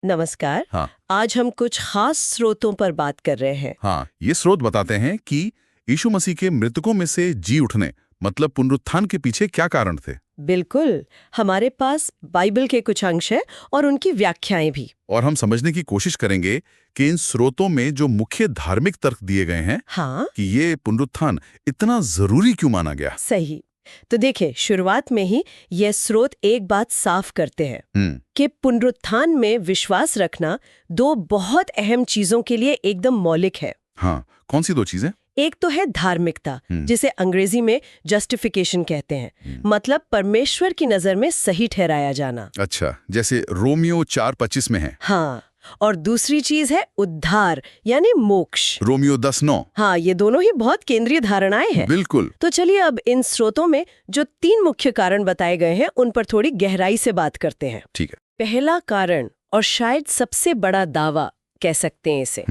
नमस्कार। हाँ। आज हम कुछ खास स्रोतों पर बात कर रहे हैं। हाँ, ये स्रोत बताते हैं कि यीशु मसीह के मृतकों में से जी उठने मतलब पुनरुत्थान के पीछे क्या कारण थे। बिल्कुल, हमारे पास बाइबल के कुछ अंश हैं और उनकी व्याख्याएं भी। और हम समझने की कोशिश करेंगे कि इन स्रोतों में जो मुख्य धार्मिक तर्क दिए गए हैं हाँ, कि ये पुनरुत्थान इतना जरूरी क्यों माना गया। सही। तो देखिए, शुरुआत में ही ये स्रोत एक बात साफ करते हैं कि पुनरुत्थान में विश्वास रखना दो बहुत अहम चीजों के लिए एकदम मौलिक है। हाँ, कौन सी दो चीजें। एक तो है धार्मिकता, जिसे अंग्रेजी में जस्टिफिकेशन कहते हैं, मतलब परमेश्वर की नजर में सही ठहराया जाना। अच्छा, जैसे रोमियो 4:25 में है। हाँ, और दूसरी चीज है उद्धार यानी मोक्ष। रोमियो 10:9। हाँ, ये दोनों ही बहुत केंद्रीय धारणाएं हैं। बिल्कुल। तो चलिए अब इन स्रोतों में जो तीन मुख्य कारण बताए गए हैं उन पर थोड़ी गहराई से बात करते हैं। ठीक है। पहला कारण, और शायद सबसे बड़ा दावा कह सकते हैं इसे,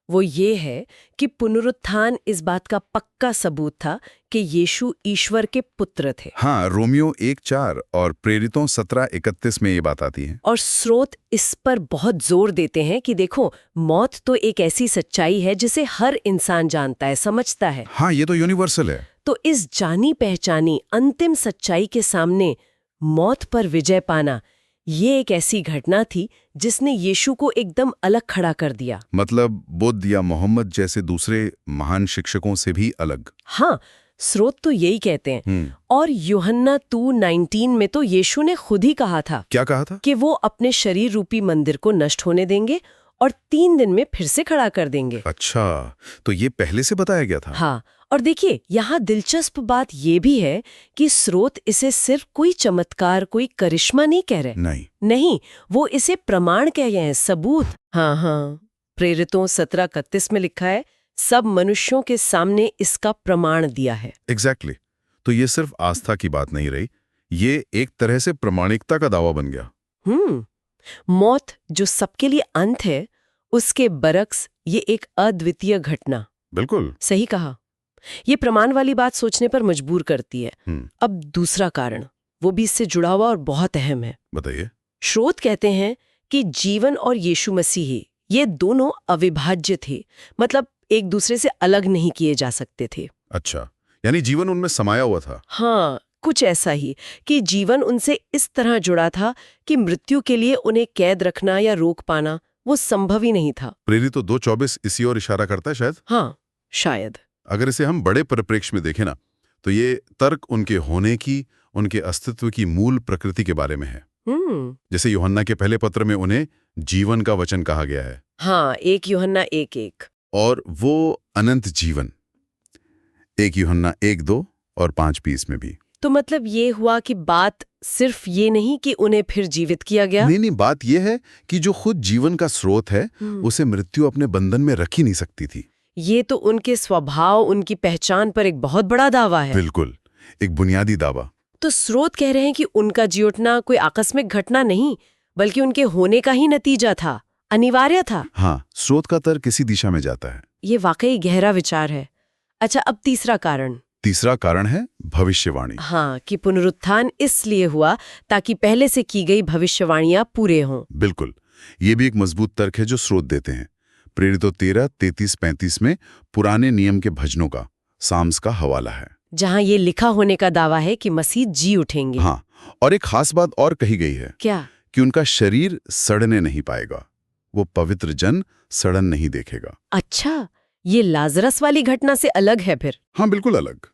वो ये है कि पुनरुत्थान इस बात का पक्का सबूत था कि यीशु ईश्वर के पुत्र थे। हाँ, रोमियो 1:4 और प्रेरितों 17:31 में ये बात आती है। और स्रोत इस पर बहुत जोर देते हैं कि देखो, मौत तो एक ऐसी सच्चाई है जिसे हर इंसान जानता है, समझता है। हाँ, ये तो यूनिवर्सल है। तो इस जानी पहचानी अंतिम सच्चाई के सामने मौत पर विजय पाना, ये एक ऐसी घटना थी जिसने यीशु को एकदम अलग खड़ा कर दिया। मतलब बुद्ध या मोहम्मद जैसे दूसरे महान शिक्षकों से भी अलग। हाँ, स्रोत तो यही कहते हैं। और यूहन्ना 2:19 में तो यीशु ने खुद ही कहा था। क्या कहा था? कि वो अपने शरीर रूपी मंदिर को नष्ट होने देंगे और 3 दिन में फिर से खड़ा कर देंगे। अच्छा, तो ये पहले से बताया गया था। हाँ, और देखिए, यहाँ दिलचस्प बात ये भी है कि स्रोत इसे सिर्फ कोई चमत्कार, कोई करिश्मा नहीं कह रहे। नहीं, वो इसे प्रमाण कह रहे हैं, सबूत। हाँ, प्रेरितों 17:31 में लिखा है, सब मनुष्यों के सामने इसका प्रमाण दिया है। एग्जैक्टली। तो ये सिर्फ आस्था की बात नहीं रही, ये एक तरह से प्रामाणिकता का दावा बन गया। मौत जो सबके लिए अंत है, उसके बरक्स ये एक अद्वितीय घटना। बिल्कुल सही कहा। ये प्रमाण वाली बात सोचने पर मजबूर करती है। अब दूसरा कारण, वो भी इससे जुड़ा हुआ और बहुत अहम है। बताइए। स्रोत कहते हैं कि जीवन और यीशु मसीह ये दोनों अविभाज्य थे, मतलब एक दूसरे से अलग नहीं किए जा सकते थे। अच्छा, यानी जीवन उनमें समाया हुआ था। हाँ, कुछ ऐसा ही कि जीवन उनसे इस तरह जुड़ा था कि मृत्यु के लिए उन्हें कैद रखना या रोक पाना वो संभव ही नहीं था। प्रेरित तो 2:24 इसी ओर इशारा करता है शायद। हाँ, शायद। अगर इसे हम बड़े परिप्रेक्ष्य में देखें ना, तो ये तर्क उनके होने की, उनके अस्तित्व की मूल प्रकृति के बारे में है। जैसे यूहन्ना के पहले पत्र में उन्हें जीवन का वचन कहा गया है। हाँ, 1 यूहन्ना 1:1। और वो अनंत जीवन 1 यूहन्ना 1:2 और 5:20 में भी। तो मतलब ये हुआ कि बात सिर्फ ये नहीं कि उन्हें फिर जीवित किया गया। नहीं, बात ये है कि जो खुद जीवन का स्रोत है, उसे मृत्यु अपने बंधन में रख ही नहीं सकती थी। ये तो उनके स्वभाव, उनकी पहचान पर एक बहुत बड़ा दावा है। बिल्कुल, एक बुनियादी दावा। तो स्रोत कह रहे हैं कि उनका जी उठना कोई आकस्मिक घटना नहीं, बल्कि उनके होने का ही नतीजा था, अनिवार्य था। हाँ, स्रोत का तर्क किसी दिशा में जाता है। ये वाकई गहरा विचार है। अच्छा, अब तीसरा कारण है भविष्यवाणी। हाँ, कि पुनरुत्थान इसलिए हुआ ताकि पहले से की गई भविष्यवाणियां पूरे हों। बिल्कुल, ये भी एक मजबूत तर्क है जो स्रोत देते हैं। प्रेरितों 13:33-35 में पुराने नियम के भजनों का, साम्स का हवाला है, जहाँ ये लिखा होने का दावा है कि मसीह जी उठेंगे। हाँ, और एक खास बात और कही गई है। क्या? कि उनका शरीर सड़ने नहीं पाएगा, वो पवित्र जन सड़न नहीं देखेगा। अच्छा, ये लाजरस वाली घटना से अलग है फिर? हाँ, बिल्कुल अलग।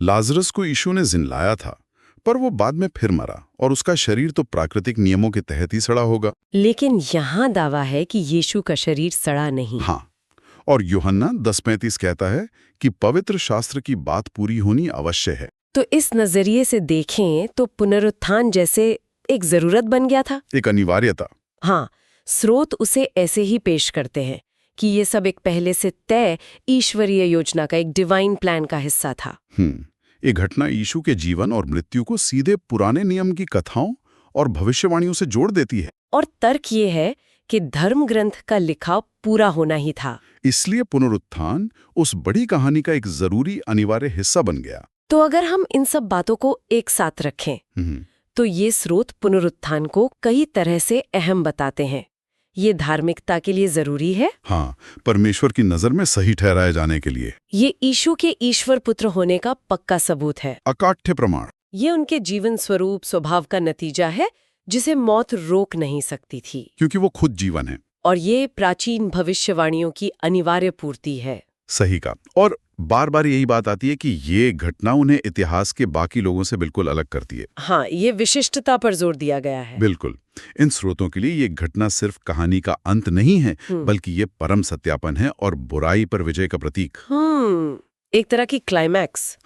लाजरस को यीशु ने जिंदलाया था, पर वो बाद में फिर मरा और उसका शरीर तो प्राकृतिक नियमों के तहत ही सड़ा होगा। लेकिन यहाँ दावा है कि यीशु का शरीर सड़ा नहीं। हाँ, और यूहन्ना 10:35 कहता है कि पवित्र शास्त्र की बात पूरी होनी अवश्य है। तो इस नजरिए से देखें तो पुनरुत्थान जैसे एक जरूरत बन गया था, एक अनिवार्यता। हाँ, स्रोत उसे ऐसे ही पेश करते हैं कि ये सब एक पहले से तय ईश्वरीय योजना का, एक डिवाइन प्लान का हिस्सा था। ये घटना यीशु के जीवन और मृत्यु को सीधे पुराने नियम की कथाओं और भविष्यवाणियों से जोड़ देती है। और तर्क ये है कि धर्म ग्रंथ का लिखा पूरा होना ही था, इसलिए पुनरुत्थान उस बड़ी कहानी का एक जरूरी अनिवार्य हिस्सा बन गया। तो अगर हम इन सब बातों को एक साथ रखें तो ये स्रोत पुनरुत्थान को कई तरह से अहम बताते हैं, ये धार्मिकता के लिए जरूरी है? हाँ, परमेश्वर की नजर में सही ठहराए जाने के लिए। ये यीशु के ईश्वर पुत्र होने का पक्का सबूत है। अकाट्य प्रमाण। ये उनके जीवन स्वरूप स्वभाव का नतीजा है जिसे मौत रोक नहीं सकती थी, क्योंकि वो खुद जीवन है। और ये प्राचीन भविष्यवाणियों की अनिवार्य पूर्ति है। सही का। और बार बार यही बात आती है कि ये घटना उन्हें इतिहास के बाकी लोगों से बिल्कुल अलग करती है। हाँ, ये विशिष्टता पर जोर दिया गया है। बिल्कुल। इन स्रोतों के लिए ये घटना सिर्फ कहानी का अंत नहीं है, बल्कि ये परम सत्यापन है और बुराई पर विजय का प्रतीक। एक तरह की क्लाइमैक्स।